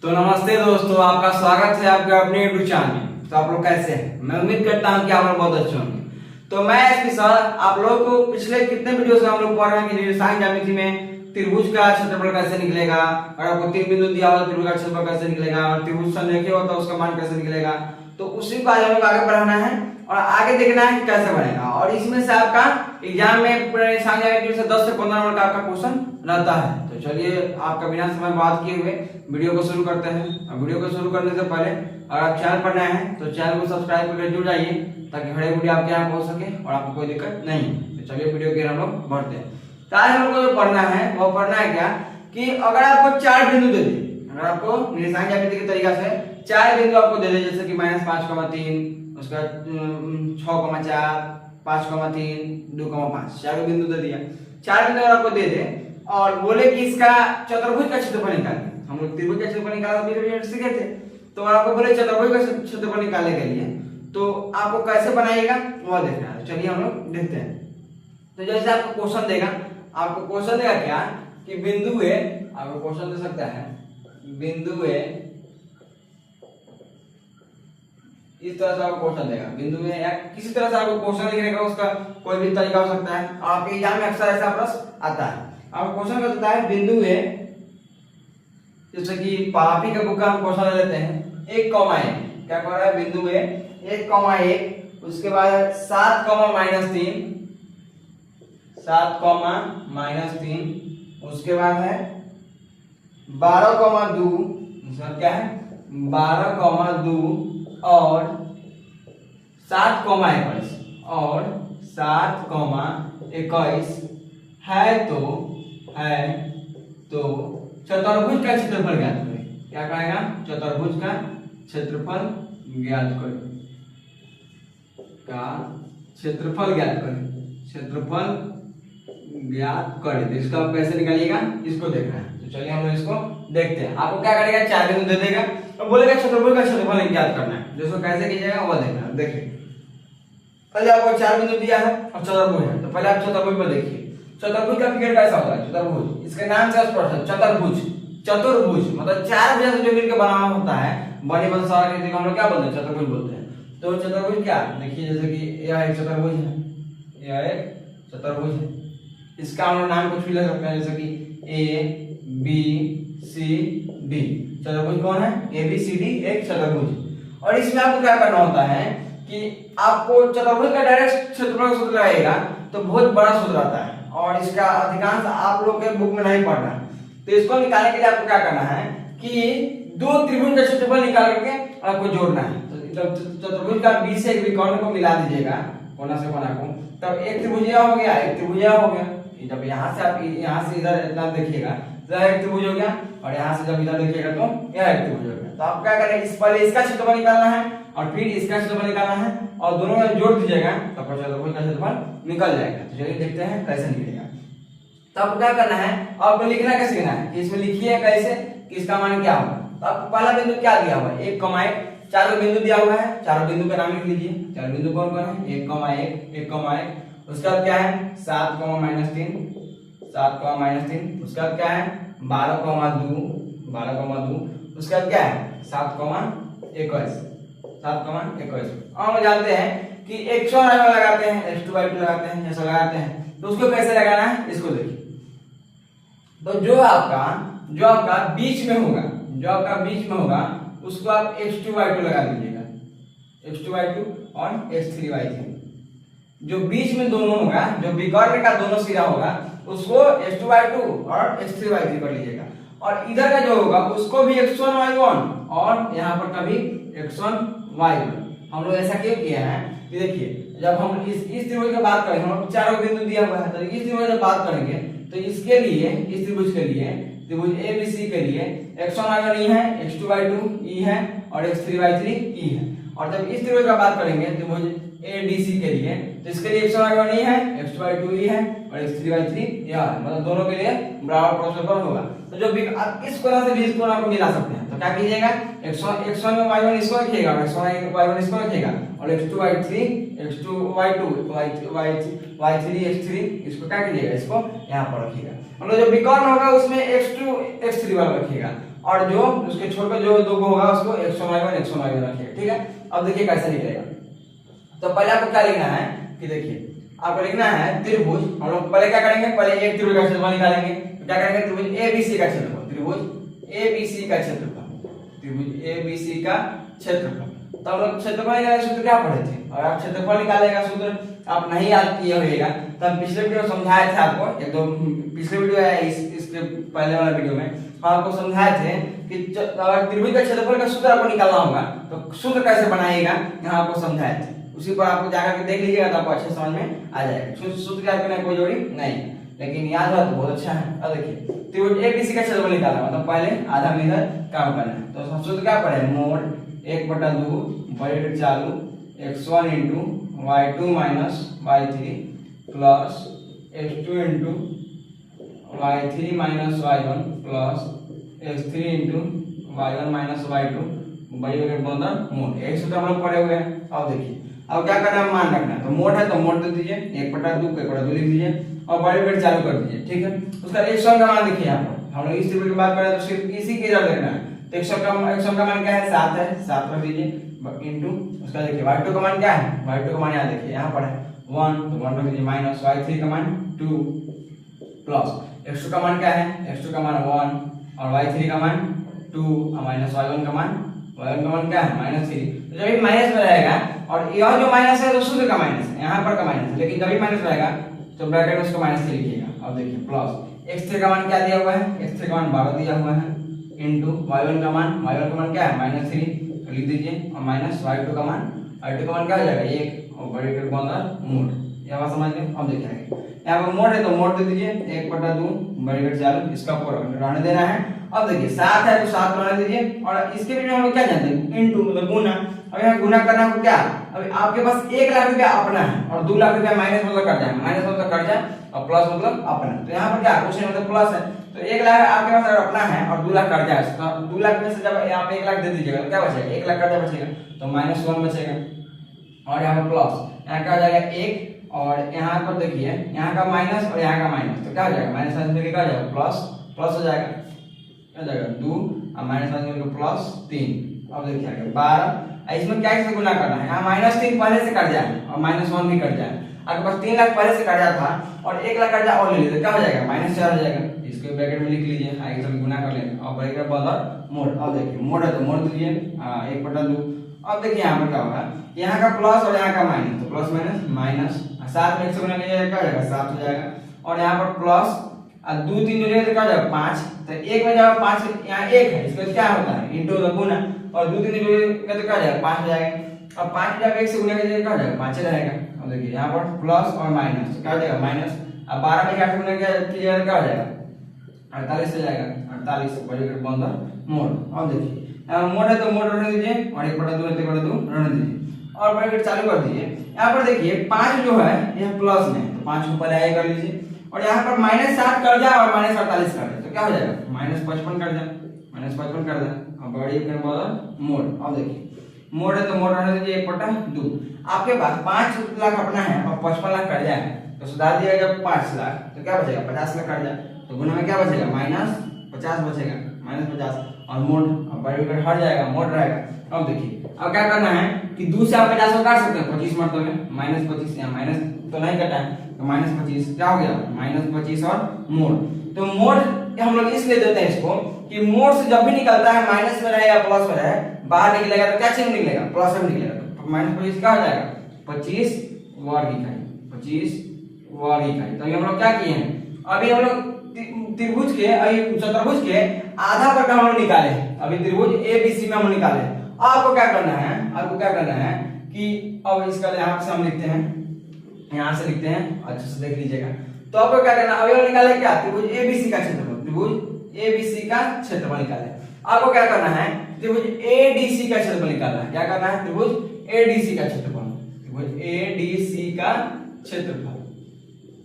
तो नमस्ते दोस्तों, आपका स्वागत है आपके अपने यूट्यूब चैनल में। तो आप लोग कैसे हैं? मैं उम्मीद करता हूं कि आप लोग बहुत अच्छे होंगे। तो मैं एसपी सर आप लोगों को पिछले कितने वीडियो से हम लोग पढ़ रहे हैं कि साइन ज्यामिति में त्रिभुज का क्षेत्रफल कैसे निकलेगा, और आपको तीन बिंदु दिया हुआ त्रिभुज का क्षेत्रफल कैसे निकलेगा, और त्रिभुज संरेखीय होता है उसका मान कैसे निकलेगा। तो उसी को आज हम लोग आगे बढ़ाना है और आगे देखना है कि कैसे बनेगा। और इसमें से आपका एग्जाम में साइन ज्यामिति से 10 से 15 नंबर का आपका क्वेश्चन रहता है। तो चलिए आपका बिना समय बात किए हुए वीडियो को शुरू करते हैं। और वीडियो को शुरू करने से पहले अगर आप चैनल पर नए हैं तो चैनल को सब्सक्राइब करके जुड़ जाइए ताकि हर एक वीडियो आपके यहाँ पहुंच सके और आपको कोई दिक्कत नहीं। तो चलिए वीडियो के हम लोग बढ़ते हैं। तो आज हम लोग को जो पढ़ना है वो पढ़ना है क्या कि अगर आपको चार बिंदु दे दे, अगर आपको साइन ज्यामिति के तरीका से चार बिंदु आपको दे दे, जैसे कि -5,3, उसका 6,4, 5,3, 2,5 चार बिंदु दे दिया। चार बिंदु अगर आपको दे दे और बोले कि इसका चतुर्भुज का क्षेत्रफल निकालें, हम लोग त्रिभुज का क्षेत्रफल निकालना सीखे थे। तो आपको बोले चतुर्भुज का क्षेत्रफल निकालने के लिए तो आपको कैसे बनाइएगा वो देखना है। चलिए हम लोग देखते हैं। तो जैसे आपको क्वेश्चन देगा, आपको क्वेश्चन देगा क्या कि बिंदु ए, आपको क्वेश्चन दे सकता है बिंदु ए, इस तरह से आपको क्वेश्चन देगा बिंदु ए, या किसी तरह से आपको क्वेश्चन लिखने का उसका कोई भी तरीका हो सकता है। आपके एग्जाम में अक्सर ऐसा प्रश्न आता है। आपको क्वेश्चन बताता है बिंदु ए, जैसे कि पापी का बुक का हम क्वेश्चन लेते हैं 1,1, क्या कर रहा है बिंदु ए 1,1, उसके बाद 7,-3, 7,-3, उसके बाद है 12,2, इसका क्या है 12,2 और 7,21 और 7,21 है तो चतुर्भुज का क्षेत्रफल ज्ञात करें। क्या कहेगा? चतुर्भुज का क्षेत्रफल ज्ञात करें, का क्षेत्रफल ज्ञात करें, क्षेत्रफल ज्ञात करें। तो इसको आप कैसे निकालिएगा इसको देखना है। तो चलिए हम लोग इसको देखते हैं। आपको क्या करेगा, चार बिंदु दे देगा और बोलेगा चतुर्भुज का क्षेत्रफल ज्ञात करना है। जिसको कैसे कीजिएगा वो देखना है। देखिए पहले आपको चार बिंदु दिया है और चतुर्भुज है, तो पहले आप चतुर्भुज पर देखिए। चतुर्भुज का फिगर कैसा होता है? चतुर्भुज, इसके नाम से स्पष्ट है चतुर्भुज। चतुर्भुज मतलब चार भुजा से जो मिलकर बना हुआ होता है, बड़ी बंसार के हम लोग क्या बोलते हैं? चतुर्भुज बोलते हैं। तो चतुर्भुज क्या, देखिए जैसे कि यह एक चतुर्भुज है, यह एक चतुर्भुज है। इसका हम लोग नाम कुछ भी ले सकते हैं, जैसे कि ए बी सी डी। चतुर्भुज कौन है? ए बी सी डी एक चतुर्भुज। और इसमें आपको क्या करना होता है कि आपको चतुर्भुज का डायरेक्ट क्षेत्रफल सूत्र लगाएगा तो बहुत बड़ा सूत्र आता है और इसका अधिकांश आप लोग के बुक में नहीं पढ़ना। तो इसको निकालने के लिए आपको क्या करना है कि दो त्रिभुज का क्षेत्रफल निकाल करके आपको जोड़ना है। तो चतुर्भुज का बीच से एक विकर्ण को मिला दीजिएगा, कोना से कोना को, तब एक त्रिभुज हो गया, एक त्रिभुज हो गया। जब यहाँ से आप यहाँ से इधर इतना देखिएगा तो एक त्रिभुज हो गया, और यहाँ से जब इधर देखिएगा तो यह एक त्रिभुज हो गया। तो आप क्या करें, इस पहले इसका क्षेत्रफल निकालना है और फिर इसका क्षेत्रफल निकालना है और दोनों में जोड़ दीजिएगा तो चतुर्भुज का क्षेत्रफल निकल जाएगा। तो चलिए देखते हैं कैसे निकलेगा। तो आपको क्या करना है, आपको लिखना कैसे लिखना है कि इसमें लिखिए कैसे कि इसका मान क्या होगा। तो आपको पहला बिंदु क्या दिया हुआ है? 1,1, चारों बिंदु दिया हुआ है, चारों बिंदु का नाम लिख लीजिए। चारों बिंदु कौन कौन है? 1,1, 1,1, उसका क्या है 7,-3, 7,-3, उसका क्या है 12,2, 12,2, उसका क्या है 7,21, 7,21। और हम जानते हैं कि x1 लगाते हैं, x2/2 लगाते हैं, ऐसा लगाते हैं। तो उसको कैसे लगाना है इसको देखिए। तो जो आपका बीच में होगा, जो आपका बीच में होगा उसको आप x2/2 लगा दीजिएगा, x2/2 और x3/3। जो बीच में दोनों होगा, जो विकर्ण का दोनों सिरा होगा उसको x2/2 और x3/3 कर लीजिएगा। और इधर का जो होगा उसको भी x1y1 और यहाँ पर कभी x1y1। हम लोग ऐसा क्यों किया है कि देखिए जब हम इस त्रिभुज की बात करेंगे, हम चारों बिंदु दिया हुआ है, तो इस त्रिभुज की बात करेंगे तो इसके लिए, इस त्रिभुज के लिए, त्रिभुज ABC के लिए x1y1 ई है, x2/2 ई है और x3/3 ई है। और जब इस त्रिभुज का बात करेंगे त्रिभुज ADC के लिए, तो इसके लिए x1y1 ई है, x2/2 ई है और x3/3 यह है, मतलब दोनों के लिए बराबर परस्पर होगा। तो जो आप इस कोना से भी इस कोना को मिला सकते हैं। तो क्या कीजिएगा, x1 में y1 इसको रखिएगा, x1y1 इसको रखिएगा और x2y3 x2y2 y3 x3 इसको क्या कीजिएगा, इसको यहाँ पर रखिएगा। मतलब जो विकर्ण होगा उसमें x2 x3 वाला रखिएगा और जो उसके छोड़कर जो दो को होगा उसको x1y1 रखिए, ठीक है। अब देखिए कैसे निकलेगा। तो पहले आपको क्या लिखना है कि देखिए आपको लिखना है त्रिभुज, हम लोग पहले क्या करेंगे, पहले एक त्रिभुज का क्षेत्रफल निकालेंगे। तो क्या करेंगे, त्रिभुज एबीसी का क्षेत्रफल, त्रिभुज एबीसी का क्षेत्रफल, त्रिभुज एबीसी का क्षेत्रफल। तो हम लोग क्षेत्रफल निकालने सूत्र क्या पढ़े थे, और आप क्षेत्रफल निकालेगा सूत्र आप नहीं याद किए होइएगा तो हम पिछले वीडियो समझाए थे आपको, एक दो पिछले वीडियो है इसके पहले वाला वीडियो में हम आपको समझाए थे कि अगर त्रिभुज का क्षेत्रफल का सूत्र आपको निकालना होगा तो सूत्र कैसे बनाइएगा, यहाँ आपको समझाए थे। उसी पर आपको जाकर के देख लीजिएगा तो आपको अच्छे समझ में आ जाएगा। सूत्र याद करने की कोई जरूरी नहीं, लेकिन याद हुआ तो बहुत अच्छा है। अब देखिए त्रिभुज एबीसी का क्षेत्रफल निकालना मतलब पहले आधा में इधर काम करना है। तो सूत्र क्या पढ़े, मोड 1/2 बड़े चालू x1 into y2 minus y3 plus x2 into y3 minus y1 plus x3 into y1 minus y2 बड़ी बंदर मोड। एक सूत्र हम लोग पढ़े हुए हैं। अब देखिए अब क्या करना है, मान रखना है। तो मोड है तो मोड दे दीजिए, 1/2 को 1/2 लिख दीजिए और बड़ी ब्रैकेट चालू कर दीजिए, ठीक है। उसका x1 का मान देखिए, यहाँ पर हम लोग इस त्रिभुज की बात करें तो सिर्फ इसी की इधर देखना है। तो x1 का मान क्या है, 7 है, 7 रख दीजिए इंटू उसका देखिए y2 का मान क्या है, y2 का मान यहाँ देखिए यहाँ पर है 1, तो 1 रख दीजिए माइनस y3 का मान 2 प्लस x2 का मान क्या है, x2 का मान 1 और y3 का मान 2 और माइनस y1 का मान क्या है -3। तो जब ये माइनस में रहेगा और यह जो माइनस है तो सूत्र का माइनस है, यहाँ पर का माइनस है, लेकिन जब भी माइनस रहेगा तो ब्रैकेट में उसको -3 लिखिएगा। अब देखिए प्लस x3 का मान क्या दिया हुआ है, x3 का मान 12 दिया हुआ है इंटू y1 का मान क्या है -3 लिख दीजिए और माइनस y2 का मान क्या हो जाएगा 1 और बड़ी के अंदर मोड। ये बात समझ गए। अब देखिए यहाँ पर मोड है तो मोड दे दीजिए 1/2 बड़ी के चालू, इसका पूरा रहने देना है। अब देखिए 7 है तो 7 रहने दीजिए और इसके भी हम लोग क्या जानते हैं, इनटू मतलब गुना। अब यहाँ गुना करना है क्या, अभी आपके पास 1 लाख रुपया अपना है और 2 लाख रुपया माइनस मतलब कट जाए, माइनस मतलब कट जाए और प्लस मतलब अपना। तो यहाँ पर क्या क्वेश्चन मतलब प्लस है, तो 1 लाख आपके पास अगर अपना है और 2 लाख कट जाए तो 2 लाख में से जब यहाँ पे 1 लाख दे दीजिएगा तो क्या बचेगा, 1 लाख कट बचेगा तो -1 बचेगा और यहाँ पर प्लस, यहाँ क्या हो जाएगा 1 और यहाँ पर देखिए यहाँ का माइनस और यहाँ का माइनस, तो क्या हो जाएगा माइनस साइन में क्या हो जाएगा प्लस हो जाएगा, क्या हो जाएगा 2 और माइनस साइन में प्लस 3। अब देखिए आगे 12, इसमें क्या से गुना करना है, यहाँ -3 पहले से कट जाए और -1 भी कट जाए। आपके पास 3 लाख पहले से कट जाता था और 1 लाख कट जाए और ले लीजिए, क्या हो जाएगा -4 हो जाएगा। इसको ब्रैकेट में लिख लीजिए, आगे चल गुना कर लेंगे और ब्रैकेट बंद मोड। अब देखिए मोड है तो मोड दीजिए 1/2। अब देखिए यहाँ पर क्या होगा, यहाँ का प्लस और यहाँ का माइनस, तो प्लस माइनस 7 में 1 से गुना कीजिएगा क्या हो जाएगा 7 हो जाएगा और यहाँ पर प्लस 2 3 जोड़िए तो क्या हो जाएगा 5, तो 1 में जब 5 यहाँ 1 है इसका क्या होता है इंटू तो गुना और 2 3 जोड़िएगा तो क्या हो जाएगा 5 हो जाएगा। अब 5 जब 1 से गुना कीजिएगा क्या हो जाएगा 5 रहेगा। अब देखिए यहाँ पर प्लस और माइनस तो क्या हो जाएगा माइनस, अब 12 में 8 गुना कीजिएगा तो क्या हो जाएगा 48 हो जाएगा, 48 ब्रैकेट बंद मोड। अब देखिए मोड है तो मोड रहने दीजिए और 1/2 है तो 1/2 रहने दीजिए और ब्रैकेट चालू कर दीजिए। यहाँ पर देखिए 5 जो है यह प्लस में, तो 5 को पहले आगे कर लीजिए और यहाँ पर -7 कर जाए और -48 कर जाए तो क्या हो जाएगा -55 कर जाए, -55 कर जाए और बड़ी के बदल मोड। अब देखिए मोड है तो मोड रहने दीजिए 1/2। आपके पास 5 लाख अपना है और 55 लाख कर जाए तो सुधार दिया जब 5 लाख तो क्या बचेगा 50 लाख कर जाए, तो गुना में क्या बचेगा -50 बचेगा, -50 और मोड अब बड़ी ब्रैकेट हट जाएगा मोड रहेगा। अब देखिए अब क्या करना है कि 2 से आप 50 को काट सकते हैं 25 मरतबे -25, यहाँ माइनस तो नहीं कटा है तो -25 क्या हो गया -25 और मोड। तो मोड हम लोग इसलिए देते हैं इसको कि मोड से जब भी निकलता है माइनस में रहे या प्लस में रहे बाहर निकलेगा तो क्या चिन्ह निकलेगा प्लस में निकलेगा, तो -25 क्या हो जाएगा 25 वर्ग इकाई, 25 वर्ग इकाई। तो हम लोग क्या किए हैं, अभी हम लोग त्रिभुज के चतुर्भुज के आधा वर्ग हम लोग निकाले, अभी त्रिभुज एबीसी में हम लोग निकाले। आपको क्या करना है कि अब इसका यहाँ से हम लिखते हैं, यहाँ से लिखते हैं अच्छे से देख लीजिएगा। तो आपको क्या करना है, अभी हम निकाले क्या त्रिभुज एबीसी का क्षेत्रफल, त्रिभुज एबीसी का क्षेत्रफल निकाले। आपको क्या करना है त्रिभुज एडीसी का क्षेत्रफल निकालना है, क्या करना है त्रिभुज एडीसी का क्षेत्रफल, त्रिभुज एडीसी का क्षेत्रफल।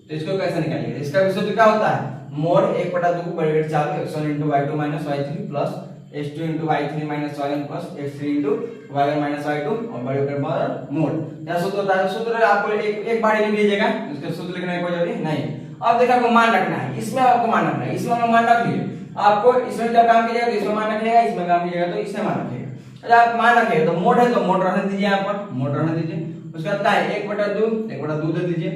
तो इसको कैसे निकालिएगा, इसका सूत्र क्या होता है मोड 1/2 ब्रैकेट चालू x1 * y2 - y3 plus x2 * y3 - y1 plus x3 * y1 - y2 और ब्रैकेट बाहर मोड। यह सूत्र होता है, सूत्र आपको एक बार लिख लीजिएगा, इसका सूत्र लिखने की कोई जरूरत नहीं। अब देखिए आपको मान रखना है, इसमें आपको मान रखना है, इसमें हम मान रख लिए आपको इसमें जब काम कीजिएगा तो इसमें मान रखिएगा, इसमें काम कीजिएगा तो इसमें मान रखिएगा। अच्छा आप मान रखिए तो मोड है तो मोड रहने दीजिए, यहाँ पर मोड रहने दीजिए। उसके बाद क्या है 1/2 दे दीजिए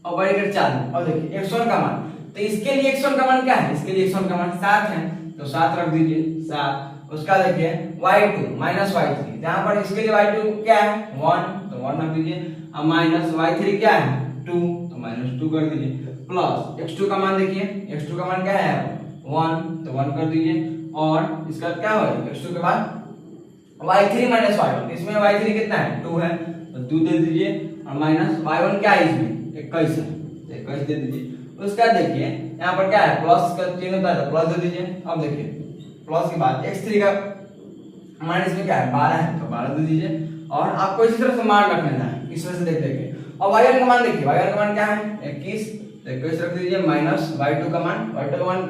और बड़ी 4। और देखिए x1 का मान, तो इसके लिए x1 का मान क्या है, इसके लिए x1 का मान 7 है तो 7 रख दीजिए 7। उसका देखिए y2 माइनस y3, यहाँ पर इसके लिए y2 क्या है 1 तो 1 रख दीजिए, और माइनस y3 क्या है 2 तो -2 कर दीजिए, प्लस x2 का मान देखिए, x2 का मान क्या है 1 तो 1 कर दीजिए, और इसका क्या होगा x2 के बाद y3 माइनस y1, इसमें y3 कितना है 2 है तो 2 दे दीजिए, और माइनस y1 क्या है इसमें 21 है तो 21 दे दीजिए। उसका देखिए यहाँ पर क्या है प्लस का चिन्ह होता है तो प्लस दे दीजिए। अब देखिए प्लस के बाद x3 का मान इसमें क्या है 12 है तो 12 दे दीजिए, और आपको इसी तरह से मान रख लेना है इस तरह से देख देंगे। और y1 का मान देखिए, y1 का मान क्या है 21 तो 21 रख दीजिए, माइनस y2 का मान, y2 का मान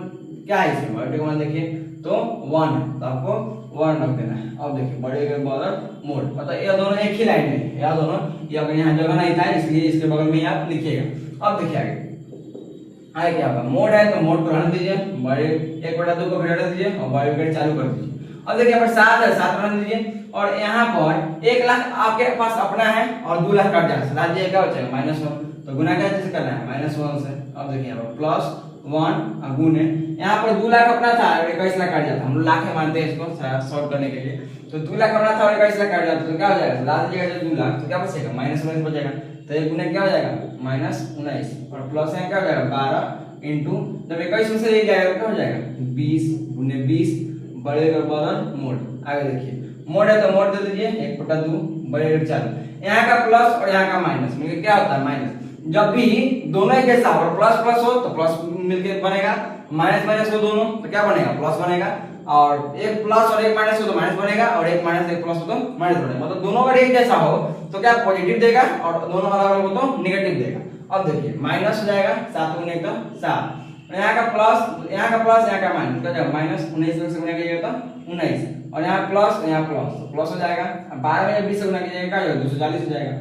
क्या है इसमें y2 का मान देखिए तो 1 है तो आपको 1 रख देना है। अब देखिए बड़े के बगल मोड, मतलब ये दोनों एक ही लाइन में है, या दोनों ये अगर यहाँ जगह नहीं था इसलिए इसके बगल में ही आप लिखिएगा। अब देखिए आगे क्या होगा, मोड है तो मोड को रहने दीजिए, बड़े 1/2 को घटा दीजिए और बड़े ब्रैकेट चालू कर दीजिए। अब देखिए यहाँ पर 7 है 7 रहने दीजिए, और यहाँ पर 1 लाख आपके पास अपना है और 2 लाख कट जाएगा, राज्य क्या हो जाएगा -1 तो गुना क्या कैसे करना है -1 से। अब देखिए यहाँ पर +1 गुने यहाँ पर 2 लाख अपना था और 21 लाख कट जाता, हम लोग लाख मानते हैं इसको सॉल्व करने के लिए, तो 2 लाख अपना था और 21 लाख कट जाता तो क्या हो जाएगा, लास्ट जगह 2 लाख तो क्या बचेगा -19 बचेगा, तो 1 गुने क्या हो जाएगा -19, और प्लस है क्या हो जाएगा 12 इंटू जब 21 में से 1 जाएगा तो क्या हो जाएगा 20 गुने 20 बड़े का बगल मोड। आगे देखिए मोड है तो मोड दे दीजिए 1/2 बड़े 4, यहाँ का प्लस और यहाँ का माइनस मिलकर क्या होता है माइनस, जब भी दोनों एक जैसा हो प्लस प्लस हो तो प्लस मिलके बनेगा, माइनस माइनस हो दोनों तो क्या बनेगा प्लस बनेगा, और एक प्लस और एक माइनस हो तो माइनस बनेगा, और एक माइनस एक प्लस हो तो माइनस बनेगा, मतलब दोनों अगर एक जैसा हो तो क्या पॉजिटिव देगा और दोनों अलग अलग हो तो नेगेटिव देगा। अब देखिए माइनस हो जाएगा 7 गुने का 7, यहाँ का प्लस यहाँ का माइनस क्या जाएगा -19 से गुना कीजिएगा तो 19, और यहाँ प्लस यहाँ प्लस तो प्लस हो जाएगा, 12 में 20 से गुना कीजिएगा 240 हो जाएगा,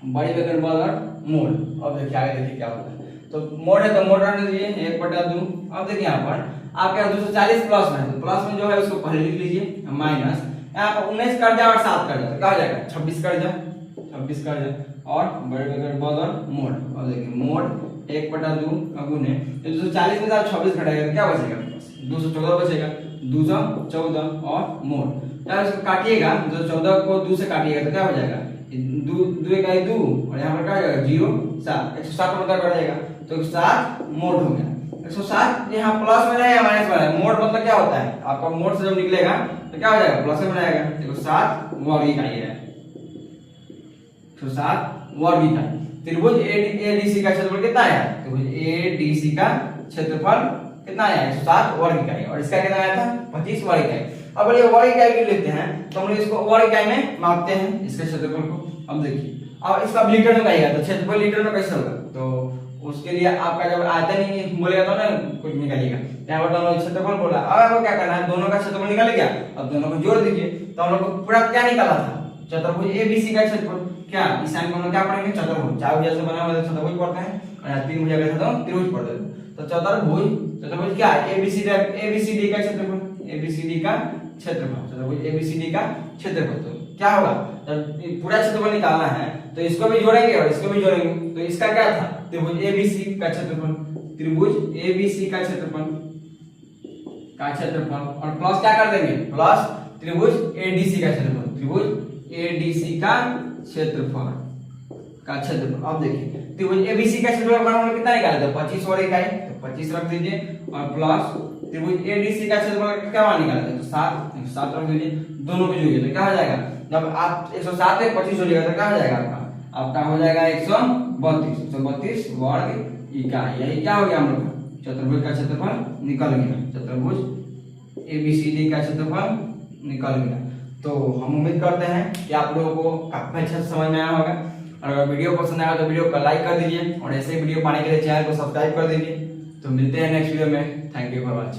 बड़ी ब्रैकेट बगल मोड। अब देखिए आगे देखिए क्या होता है, तो मोड है तो मोड रहने दीजिए 1/2। अब देखिए यहाँ पर आपके 240 प्लस में, तो प्लस में जो है उसको पहले लिख लीजिए, माइनस यहाँ पर 19 कर जाए और 7 कर जाए तो क्या हो जाएगा 26 कर जाए, 26 कर जाए, और बड़े ब्रैकेट बगल मोड। अब देखिए मोड 1/2 गुने 240 में से आप 26 घटाएंगे तो क्या बचेगा 214 बचेगा, 214 और मोड यार इसको काटिएगा, 214 को 2 से काटिएगा तो क्या हो जाएगा 2 इकाई 2, और यहाँ पर क्या हो जाएगा 0 7 107 मतलब बढ़ जाएगा तो 107 मोड हो गया। 107 यहाँ प्लस में है या माइनस में है, मोड मतलब क्या होता है आपका मोड से जब निकलेगा तो क्या हो जाएगा प्लस में आएगा, देखो 7 वर्ग इकाई है 107 वर्ग इकाई। त्रिभुज एडीसी का क्षेत्रफल कितना आया, त्रिभुज एडीसी का क्षेत्रफल कितना आया 107 वर्ग इकाई, और इसका कितना आया था 25 वर्ग इकाई। अब ये वर्ग इकाई भी लेते हैं तो हम लोग इसको वर्ग इकाई में मापते हैं इसके क्षेत्रफल को। अब देखिए अब इसका लीटर में कहिएगा तो क्षेत्रफल लीटर में कैसे होगा, तो उसके लिए आपका जब आयतन ही बोलेगा तो ना कुछ निकालिएगा, यहाँ पर दोनों क्षेत्रफल बोला, अब आपको क्या करना है दोनों का क्षेत्रफल निकाल गया, अब दोनों को जोड़ दीजिए तो हम लोग को पूरा क्या निकाला था चतुर्भुज एबीसी का क्षेत्रफल, क्या इस लाइन को हम लोग क्या पढ़ेंगे चतुर्भुज, चार भुजा से बना हुआ चतुर्भुज पढ़ते हैं, और यहाँ 3 भुजा का था तो त्रिभुज पढ़ते हैं, तो चतुर्भुज क्या एबीसीडी का क्षेत्रफल, एबीसीडी का क्षेत्रफल, चतुर्भुज एबीसीडी का क्षेत्रफल। तो क्या होगा जब पूरा क्षेत्रफल निकालना है तो इसको भी जोड़ेंगे और इसको भी जोड़ेंगे, तो इसका क्या था त्रिभुज एबीसी का क्षेत्रफल, त्रिभुज एबीसी का क्षेत्रफल और प्लस क्या कर देंगे प्लस त्रिभुज एडीसी का क्षेत्रफल, त्रिभुज एडीसी का क्षेत्रफल अब देखिए त्रिभुज एबीसी का क्षेत्रफल हमने कितना निकाला था 25 वर्ग इकाई, तो 25 रख दीजिए, और प्लस त्रिभुज एडीसी का क्षेत्रफल क्या मान निकाला था तो 7 रख दीजिए, दोनों को जोड़िए तो क्या हो जाएगा जब आप 107 में 25 जोड़िएगा तो क्या हो जाएगा आपका हो जाएगा 132 वर्ग इकाई। यही क्या हो गया हम लोग चतुर्भुज का क्षेत्रफल निकल गया, चतुर्भुज एबीसीडी का क्षेत्रफल निकल गया। तो हम उम्मीद करते हैं कि आप लोगों को काफी अच्छा समझ में आया होगा, और अगर वीडियो पसंद आया तो वीडियो को लाइक कर दीजिए, और ऐसे वीडियो पाने के लिए चैनल को सब्सक्राइब कर दीजिए। तो मिलते हैं नेक्स्ट वीडियो में, थैंक यू फॉर वॉचिंग।